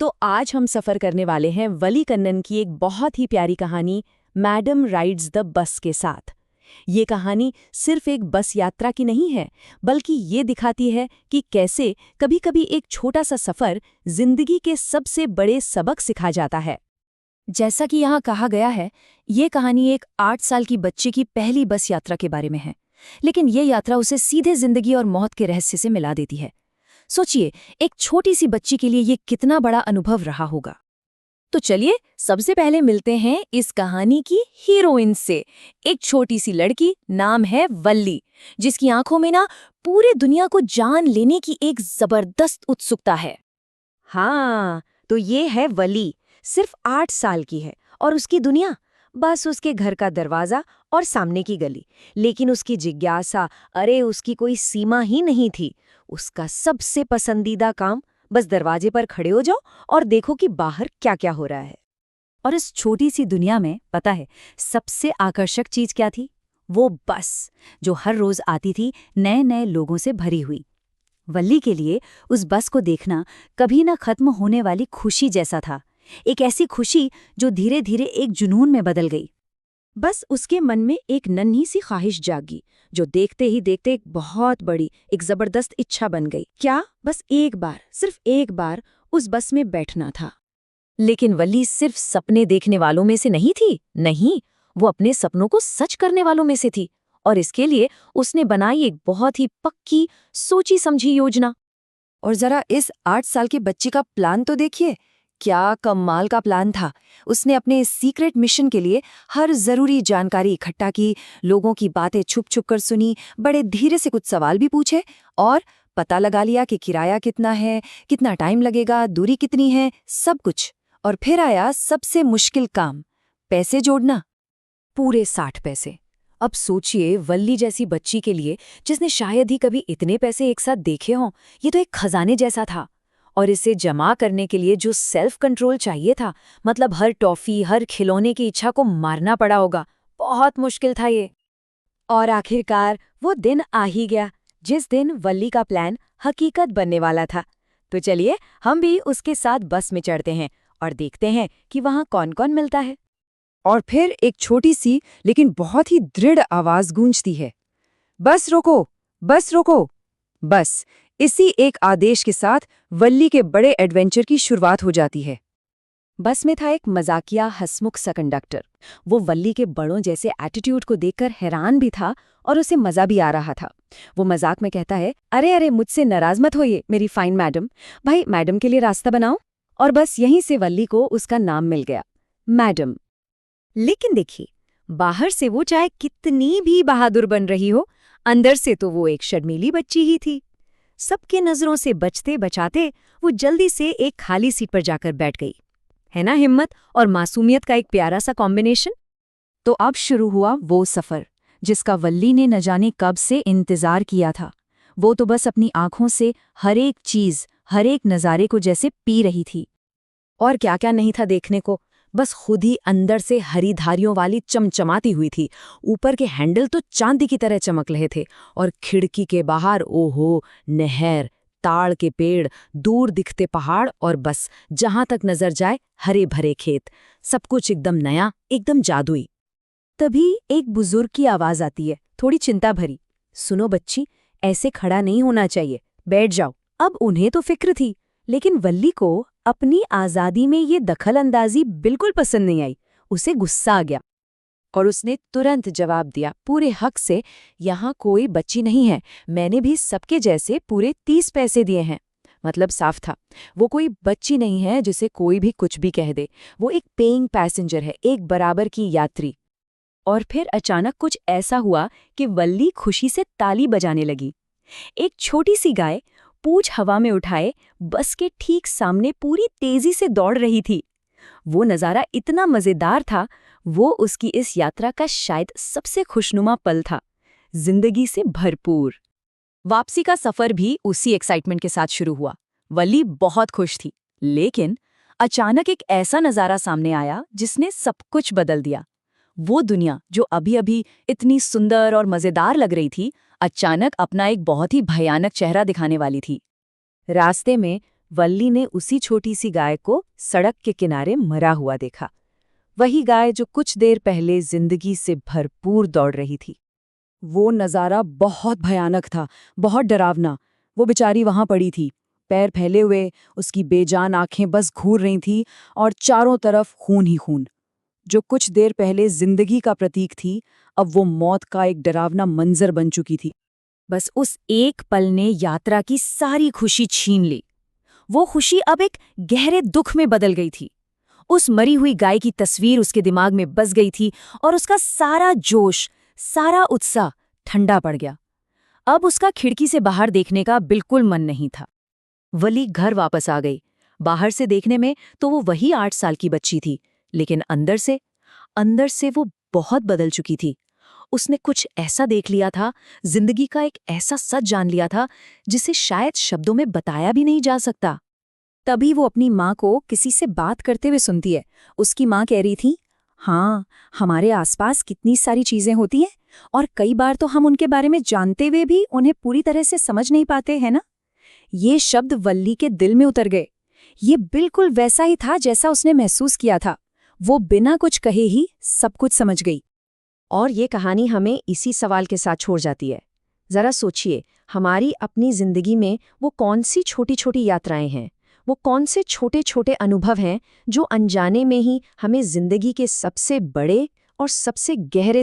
तो आज हम सफ़र करने वाले हैं वली कन्नन की एक बहुत ही प्यारी कहानी मैडम राइड्स द बस के साथ। ये कहानी सिर्फ एक बस यात्रा की नहीं है, बल्कि ये दिखाती है कि कैसे कभी-कभी एक छोटा सा सफ़र जिंदगी के सबसे बड़े सबक सिखा जाता है। जैसा कि यहाँ कहा गया है, ये कहानी एक 8 साल की बच्ची की पहली बस यात्रा के बारे में है, लेकिन ये यात्रा उसे सीधे जिंदगी और मौत के रहस्य से मिला देती है। सोचिए, एक छोटी सी बच्ची के लिए ये कितना बड़ा अनुभव रहा होगा। तो चलिए सबसे पहले मिलते हैं इस कहानी की हीरोइन से। एक छोटी सी लड़की, नाम है वल्ली, जिसकी आंखों में ना पूरे दुनिया को जान लेने की एक जबरदस्त उत्सुकता है। हाँ, तो ये है वली, सिर्फ 8 साल की है और उसकी दुनिया बस उसके घर का दरवाजा और सामने की गली। लेकिन उसकी जिज्ञासा, अरे उसकी कोई सीमा ही नहीं थी। उसका सबसे पसंदीदा काम, बस दरवाजे पर खड़े हो जाओ और देखो कि बाहर क्या क्या हो रहा है। और इस छोटी सी दुनिया में पता है सबसे आकर्षक चीज क्या थी? वो बस, जो हर रोज आती थी नए नए लोगों से भरी हुई। वल्ली के लिए उस बस को देखना कभी न खत्म होने वाली खुशी जैसा था। एक ऐसी खुशी जो धीरे धीरे एक जुनून में बदल गई। बस उसके मन में एक नन्ही सी ख्वाहिश जागी, जो देखते ही देखते एक बहुत बड़ी, एक जबरदस्त इच्छा बन गई। क्या? बस एक बार, सिर्फ एक बार उस बस में बैठना था। लेकिन वल्ली सिर्फ सपने देखने वालों में से नहीं थी। नहीं, वो अपने सपनों को सच करने वालों में से थी। और इसके लिए उसने बनाई एक बहुत ही पक्की, सोची समझी योजना। और जरा इस 8 साल की बच्ची का प्लान तो देखिए, क्या कमाल का प्लान था। उसने अपने इस सीक्रेट मिशन के लिए हर जरूरी जानकारी इकट्ठा की, लोगों की बातें छुप छुप कर सुनी, बड़े धीरे से कुछ सवाल भी पूछे और पता लगा लिया कि किराया कितना है, कितना टाइम लगेगा, दूरी कितनी है, सब कुछ। और फिर आया सबसे मुश्किल काम, पैसे जोड़ना। पूरे 60 पैसे। अब सोचिए, वल्ली जैसी बच्ची के लिए, जिसने शायद ही कभी इतने पैसे एक साथ देखे हों, ये तो एक खजाने जैसा था। और इसे जमा करने के लिए जो सेल्फ कंट्रोल चाहिए था, मतलब हर टॉफी, हर खिलौने की इच्छा को मारना पड़ा होगा। बहुत मुश्किल था ये। और आखिरकार वो दिन आ ही गया, जिस दिन वल्ली का प्लान हकीकत बनने वाला था। तो चलिए हम भी उसके साथ बस में चढ़ते हैं और देखते हैं कि वहाँ कौन कौन मिलता है। और फिर एक छोटी सी लेकिन बहुत ही दृढ़ आवाज गूंजती है, बस रोको, बस रोको। बस इसी एक आदेश के साथ वल्ली के बड़े एडवेंचर की शुरुआत हो जाती है। बस में था एक मजाकिया हंसमुख सा कंडक्टर। वो वल्ली के बड़ों जैसे एटीट्यूड को देखकर हैरान भी था और उसे मजा भी आ रहा था। वो मजाक में कहता है, अरे अरे मुझसे नाराज मत होइए मेरी फाइन मैडम, भाई मैडम के लिए रास्ता बनाओ। और बस यहीं से वल्ली को उसका नाम मिल गया, मैडम। लेकिन देखिए, बाहर से वो चाहे कितनी भी बहादुर बन रही हो, अंदर से तो वो एक शर्मीली बच्ची ही थी। सबके नजरों से बचते बचाते वो जल्दी से एक खाली सीट पर जाकर बैठ गई। है ना हिम्मत और मासूमियत का एक प्यारा सा कॉम्बिनेशन। तो अब शुरू हुआ वो सफर, जिसका वल्ली ने न जाने कब से इंतजार किया था। वो तो बस अपनी आंखों से हर एक चीज, हर एक नज़ारे को जैसे पी रही थी। और क्या क्या नहीं था देखने को। बस खुद ही अंदर से हरी धारियों वाली चमचमाती हुई थी। ऊपर के हैंडल तो चांदी की तरह चमक रहे थे और खिड़की के बाहर ओहो, नहर, ताड़ के पेड़, दूर दिखते पहाड़ और बस जहां तक नजर जाए हरे भरे खेत। सब कुछ एकदम नया, एकदम जादुई। तभी एक बुजुर्ग की आवाज आती है, थोड़ी चिंता भरी, सुनो बच्ची, ऐसे खड़ा नहीं होना चाहिए, बैठ जाओ। अब उन्हें तो फिक्र थी, लेकिन वल्ली को अपनी आज़ादी में ये दखल अंदाजी बिल्कुल पसंद नहीं आई। उसे गुस्सा आ गया और उसने तुरंत जवाब दिया, पूरे हक से, यहाँ कोई बच्ची नहीं है, मैंने भी सबके जैसे पूरे 30 पैसे दिए हैं। मतलब साफ था, वो कोई बच्ची नहीं है जिसे कोई भी कुछ भी कह दे। वो एक पेइंग पैसेंजर है, एक बराबर की यात्री। और फिर अचानक कुछ ऐसा हुआ कि वल्ली खुशी से ताली बजाने लगी। एक छोटी सी गाय पूंछ हवा में उठाए बस के ठीक सामने पूरी तेजी से दौड़ रही थी। वो नज़ारा इतना मजेदार था, वो उसकी इस यात्रा का शायद सबसे खुशनुमा पल था, जिंदगी से भरपूर। वापसी का सफर भी उसी एक्साइटमेंट के साथ शुरू हुआ। वल्ली बहुत खुश थी, लेकिन अचानक एक ऐसा नज़ारा सामने आया जिसने सब कुछ बदल दिया। वो दुनिया जो अभी अभी इतनी सुंदर और मजेदार लग रही थी, अचानक अपना एक बहुत ही भयानक चेहरा दिखाने वाली थी। रास्ते में वल्ली ने उसी छोटी सी गाय को सड़क के किनारे मरा हुआ देखा। वही गाय जो कुछ देर पहले जिंदगी से भरपूर दौड़ रही थी। वो नज़ारा बहुत भयानक था, बहुत डरावना। वो बेचारी वहां पड़ी थी, पैर फैले हुए, उसकी बेजान आंखें बस घूर रही थीं और चारों तरफ खून ही खून। जो कुछ देर पहले जिंदगी का प्रतीक थी, अब वो मौत का एक डरावना मंजर बन चुकी थी। बस उस एक पल ने यात्रा की सारी खुशी छीन ली। वो खुशी अब एक गहरे दुख में बदल गई थी। उस मरी हुई गाय की तस्वीर उसके दिमाग में बस गई थी और उसका सारा जोश, सारा उत्साह ठंडा पड़ गया। अब उसका खिड़की से बाहर देखने का बिल्कुल मन नहीं था। वली घर वापस आ गई। बाहर से देखने में तो वो वही 8 साल की बच्ची थी, लेकिन अंदर से वो बहुत बदल चुकी थी। उसने कुछ ऐसा देख लिया था, जिंदगी का एक ऐसा सच जान लिया था जिसे शायद शब्दों में बताया भी नहीं जा सकता। तभी वो अपनी माँ को किसी से बात करते हुए सुनती है। उसकी माँ कह रही थी, हाँ, हमारे आसपास कितनी सारी चीजें होती हैं और कई बार तो हम उनके बारे में जानते हुए भी उन्हें पूरी तरह से समझ नहीं पाते, है ना? ये शब्द वल्ली के दिल में उतर गए। ये बिल्कुल वैसा ही था जैसा उसने महसूस किया था। वो बिना कुछ कहे ही सब कुछ समझ गई। और ये कहानी हमें इसी सवाल के साथ छोड़ जाती है। जरा सोचिए, हमारी अपनी जिंदगी में वो कौन सी छोटी छोटी यात्राएं हैं, वो कौन से छोटे छोटे अनुभव हैं जो अनजाने में ही हमें जिंदगी के सबसे बड़े और सबसे गहरे